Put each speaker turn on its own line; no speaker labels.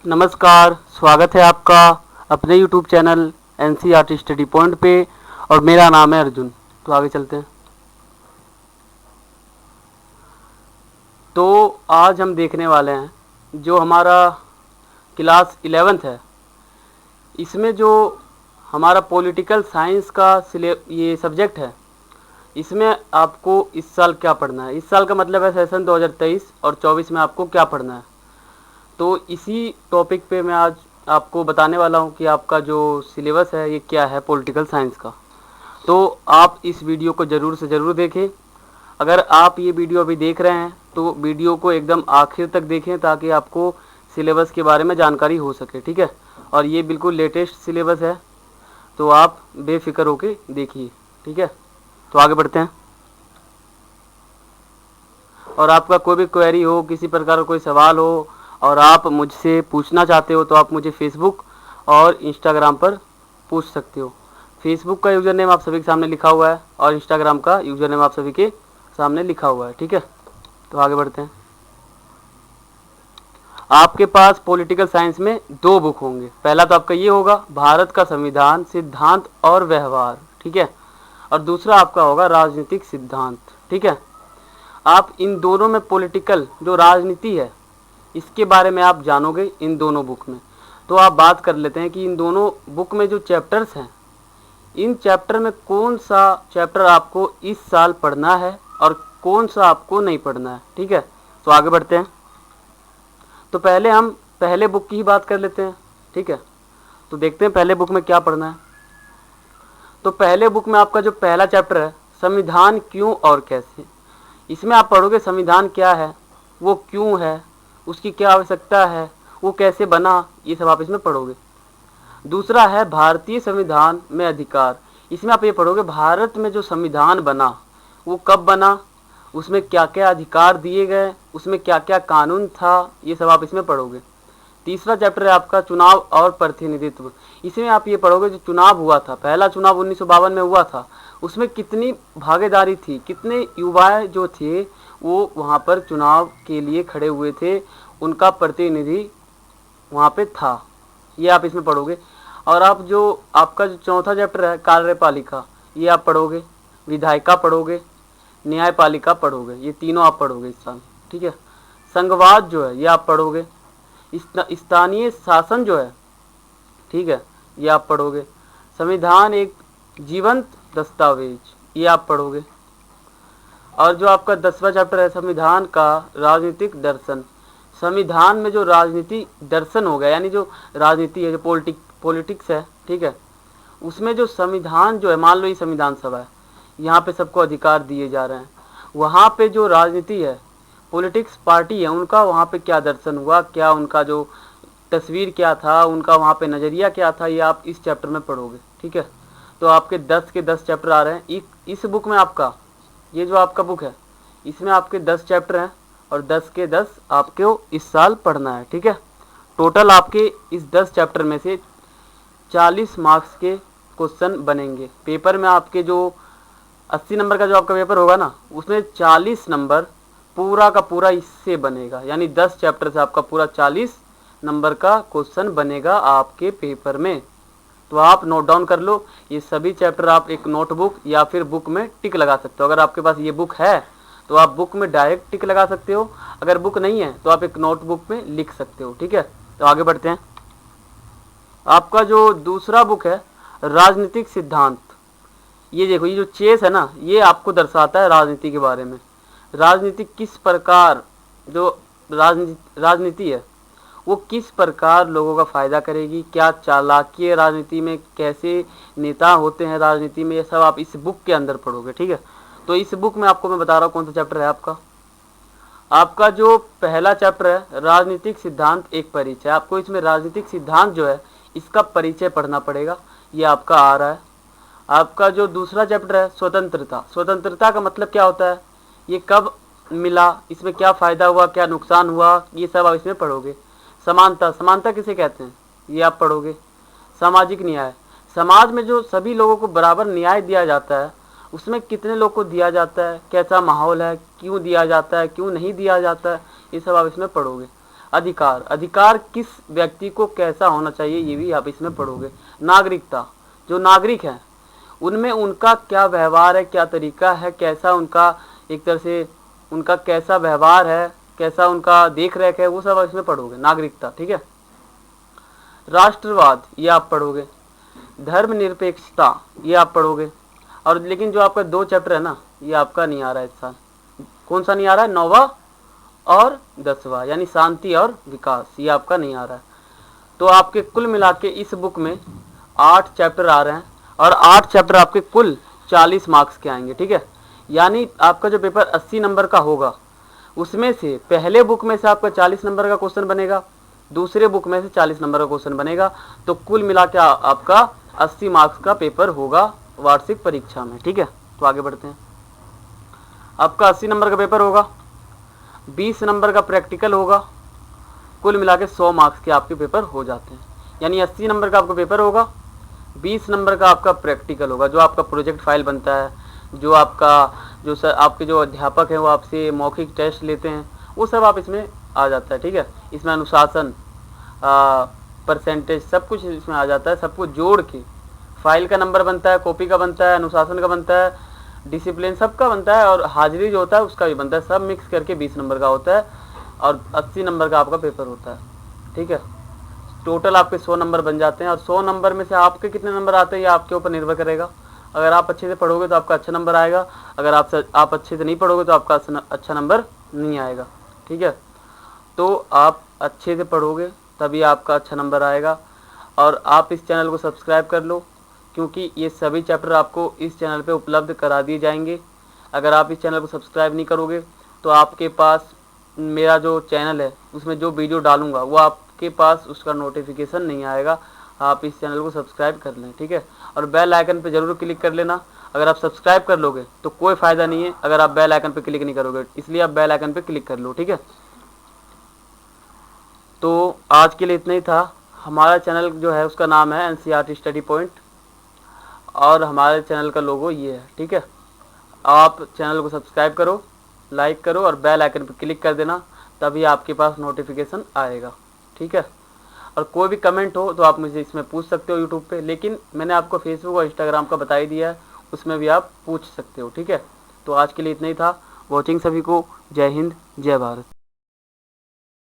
नमस्कार, स्वागत है आपका अपने YouTube channel NCERT study point पे। और मेरा नाम है अर्जुन। तो आगे चलते हैं। तो आज हम देखने वाले हैं जो हमारा क्लास 11th है, इसमें जो हमारा पॉलिटिकल साइंस का ये सब्जेक्ट है, इसमें आपको इस साल क्या पढ़ना है। इस साल का मतलब है सेशन 2023 और 24 में आपको क्या पढ़ना है। तो इसी टॉपिक पे मैं आज आपको बताने वाला हूँ कि आपका जो सिलेबस है ये क्या है पॉलिटिकल साइंस का। तो आप इस वीडियो को ज़रूर से ज़रूर देखें। अगर आप ये वीडियो अभी देख रहे हैं तो वीडियो को एकदम आखिर तक देखें ताकि आपको सिलेबस के बारे में जानकारी हो सके, ठीक है। और ये बिल्कुल लेटेस्ट सिलेबस है, तो आप बेफिक्र होके देखिए, ठीक है। तो आगे बढ़ते हैं। और आपका कोई भी क्वेरी हो, किसी प्रकार का कोई सवाल हो और आप मुझसे पूछना चाहते हो तो आप मुझे फेसबुक और इंस्टाग्राम पर पूछ सकते हो। फेसबुक का यूज़र नेम आप सभी के सामने लिखा हुआ है और इंस्टाग्राम का यूज़र नेम आप सभी के सामने लिखा हुआ है, ठीक है। तो आगे बढ़ते हैं। आपके पास पॉलिटिकल साइंस में 2 बुक होंगे। पहला तो आपका ये होगा भारत का संविधान, सिद्धांत और व्यवहार, ठीक है। और दूसरा आपका होगा राजनीतिक सिद्धांत, ठीक है। आप इन दोनों में पॉलिटिकल जो राजनीति है इसके बारे में आप जानोगे इन दोनों बुक में। तो आप बात कर लेते हैं कि इन दोनों बुक में जो चैप्टर्स हैं, इन चैप्टर में कौन सा चैप्टर आपको इस साल पढ़ना है और कौन सा आपको नहीं पढ़ना है, ठीक है। तो आगे बढ़ते हैं। तो पहले हम पहले बुक की ही बात कर लेते हैं, ठीक है। तो देखते हैं पहले बुक में क्या पढ़ना है। तो पहले बुक में आपका जो पहला चैप्टर है संविधान क्यों और कैसे, इसमें आप पढ़ोगे संविधान क्या है, वो क्यों है, उसकी क्या आवश्यकता है, वो कैसे बना, ये सब आप इसमें पढ़ोगे। दूसरा है भारतीय संविधान में अधिकार। इसमें आप ये पढ़ोगे भारत में जो संविधान बना वो कब बना, उसमें क्या क्या अधिकार दिए गए, उसमें क्या क्या कानून था, ये सब आप इसमें पढ़ोगे। तीसरा चैप्टर है आपका चुनाव और प्रतिनिधित्व। इसमें आप ये पढ़ोगे जो चुनाव हुआ था, पहला चुनाव 1952 में हुआ था, उसमें कितनी भागीदारी थी, कितने युवाएं जो थे वो वहाँ पर चुनाव के लिए खड़े हुए थे, उनका प्रतिनिधि वहाँ पे था, ये आप इसमें पढ़ोगे। और आप जो आपका जो चौथा चैप्टर है कार्यपालिका, ये आप पढ़ोगे। विधायिका पढ़ोगे, न्यायपालिका पढ़ोगे, ये तीनों आप पढ़ोगे इस साल, ठीक है। संघवाद जो है ये आप पढ़ोगे। स्थानीय शासन जो है, ठीक है, ये आप पढ़ोगे। संविधान एक जीवंत दस्तावेज, ये आप पढ़ोगे। और जो आपका 10वां चैप्टर है संविधान का राजनीतिक दर्शन। संविधान में जो राजनीति दर्शन होगा, यानी जो राजनीति है, जो पॉलिटिक्स है, ठीक है, उसमें जो संविधान जो है, मान लो ये संविधान सभा है, यहाँ पे सबको अधिकार दिए जा रहे हैं, वहाँ पे जो राजनीति है, पॉलिटिक्स पार्टी है, उनका वहाँ पे क्या दर्शन हुआ, क्या उनका जो तस्वीर क्या था, उनका वहाँ पे नज़रिया क्या था, ये आप इस चैप्टर में पढ़ोगे, ठीक है। तो आपके 10 के 10 चैप्टर आ रहे हैं इस बुक में। आपका ये जो आपका बुक है इसमें आपके 10 चैप्टर हैं और 10 के 10 आपको इस साल पढ़ना है, ठीक है। टोटल आपके इस 10 चैप्टर में से 40 मार्क्स के क्वेश्चन बनेंगे। पेपर में आपके जो 80 नंबर का जो आपका पेपर होगा ना, उसमें 40 नंबर पूरा का पूरा इससे बनेगा, यानी 10 चैप्टर से आपका पूरा 40 नंबर का क्वेश्चन बनेगा आपके पेपर में। तो आप नोट डाउन कर लो, ये सभी चैप्टर आप एक नोटबुक या फिर बुक में टिक लगा सकते हो। अगर आपके पास ये बुक है तो आप बुक में डायरेक्ट टिक लगा सकते हो, अगर बुक नहीं है तो आप एक नोटबुक में लिख सकते हो, ठीक है। तो आगे बढ़ते हैं। आपका जो दूसरा बुक है राजनीतिक सिद्धांत, ये देखो, ये जो चेस है ना, ये आपको दर्शाता है राजनीति के बारे में। राजनीति किस प्रकार, जो राजनीति है वो किस प्रकार लोगों का फ़ायदा करेगी, क्या चालाकी है राजनीति में, कैसे नेता होते हैं राजनीति में, ये सब आप इस बुक के अंदर पढ़ोगे, ठीक है। तो इस बुक में आपको मैं बता रहा हूँ कौन सा चैप्टर है आपका जो पहला चैप्टर है राजनीतिक सिद्धांत एक परिचय। आपको इसमें राजनीतिक सिद्धांत जो है इसका परिचय पढ़ना पड़ेगा, ये आपका आ रहा है। आपका जो दूसरा चैप्टर है स्वतंत्रता। स्वतंत्रता का मतलब क्या होता है, ये कब मिला, इसमें क्या फ़ायदा हुआ, क्या नुकसान हुआ, ये सब आप इसमें पढ़ोगे। समानता, समानता किसे कहते हैं, ये आप पढ़ोगे। सामाजिक न्याय, समाज में जो सभी लोगों को बराबर न्याय दिया जाता है उसमें कितने लोग को दिया जाता है, कैसा माहौल है, क्यों दिया जाता है, क्यों नहीं दिया जाता है, ये सब आप इसमें पढ़ोगे। अधिकार, अधिकार किस व्यक्ति को कैसा होना चाहिए ये भी आप इसमें पढ़ोगे। नागरिकता, जो नागरिक हैं उनमें उनका क्या व्यवहार है, क्या तरीका है, कैसा उनका एक तरह से उनका कैसा व्यवहार है, कैसा उनका देख रेख है, वो सब इसमें पढ़ोगे, नागरिकता। ठीक है। राष्ट्रवाद ये आप पढ़ोगे। धर्मनिरपेक्षता ये आप पढ़ोगे। और लेकिन जो आपका 2 चैप्टर है ना, ये आपका नहीं आ रहा है इस साल। कौन सा नहीं आ रहा है? 9वां और 10वां, यानी शांति और विकास, ये आपका नहीं आ रहा है। तो आपके कुल मिला के इस बुक में 8 चैप्टर आ रहे हैं और 8 चैप्टर आपके कुल 40 मार्क्स के आएंगे। ठीक है। यानी आपका जो पेपर 80 नंबर का होगा उसमें से पहले बुक में से आपका 40 नंबर का क्वेश्चन बनेगा, दूसरे बुक में से 40 नंबर का क्वेश्चन बनेगा। तो कुल मिला के आपका 80 मार्क्स का पेपर होगा वार्षिक परीक्षा में। ठीक है। तो आगे बढ़ते हैं। आपका 80 नंबर का पेपर होगा, 20 नंबर का प्रैक्टिकल होगा, कुल मिला के 100 मार्क्स के आपके पेपर हो जाते हैं। यानी 80 नंबर का आपका पेपर होगा, 20 नंबर का आपका प्रैक्टिकल होगा, जो आपका प्रोजेक्ट फाइल बनता है, जो आपके जो अध्यापक हैं वो आपसे मौखिक टेस्ट लेते हैं, वो सब आप इसमें आ जाता है। ठीक है। इसमें अनुशासन, परसेंटेज, सब कुछ इसमें आ जाता है। सब कुछ जोड़ के फाइल का नंबर बनता है, कॉपी का बनता है, अनुशासन का बनता है, डिसिप्लिन सबका बनता है, और हाजिरी जो होता है उसका भी बनता है। सब मिक्स करके 20 नंबर का होता है और 80 नंबर का आपका पेपर होता है। ठीक है। टोटल आपके 100 नंबर बन जाते हैं और 100 नंबर में से आपके कितने नंबर आते हैं ये आपके ऊपर निर्भर करेगा। अगर आप अच्छे से पढ़ोगे तो आपका अच्छा नंबर आएगा, अगर आप अच्छे से नहीं पढ़ोगे तो आपका अच्छा नंबर नहीं आएगा। ठीक है। तो आप अच्छे से पढ़ोगे तभी आपका अच्छा नंबर आएगा। और आप इस चैनल को सब्सक्राइब कर लो, क्योंकि ये सभी चैप्टर आपको इस चैनल पे उपलब्ध करा दिए जाएंगे। अगर आप इस चैनल को सब्सक्राइब नहीं करोगे तो आपके पास मेरा जो चैनल है उसमें जो वीडियो डालूंगा वो आपके पास उसका नोटिफिकेशन नहीं आएगा। आप इस चैनल को सब्सक्राइब कर लें। ठीक है। और बेल आइकन पे ज़रूर क्लिक कर लेना। अगर आप सब्सक्राइब कर लोगे तो कोई फ़ायदा नहीं है अगर आप बेल आइकन पे क्लिक नहीं करोगे, इसलिए आप बेल आइकन पे क्लिक कर लो। ठीक है। तो आज के लिए इतना ही था। हमारा चैनल जो है उसका नाम है NCERT स्टडी पॉइंट और हमारे चैनल का लोगो ये है। ठीक है। आप चैनल को सब्सक्राइब करो, लाइक करो और बेल आइकन पर क्लिक कर देना, तभी आपके पास नोटिफिकेशन आएगा। ठीक है। और कोई भी कमेंट हो तो आप मुझे इसमें पूछ सकते हो यूट्यूब पे, लेकिन मैंने आपको फेसबुक और इंस्टाग्राम का बता ही दिया है, उसमें भी आप पूछ सकते हो। ठीक है। तो आज के लिए इतना ही था। वॉचिंग सभी को। जय हिंद, जय भारत।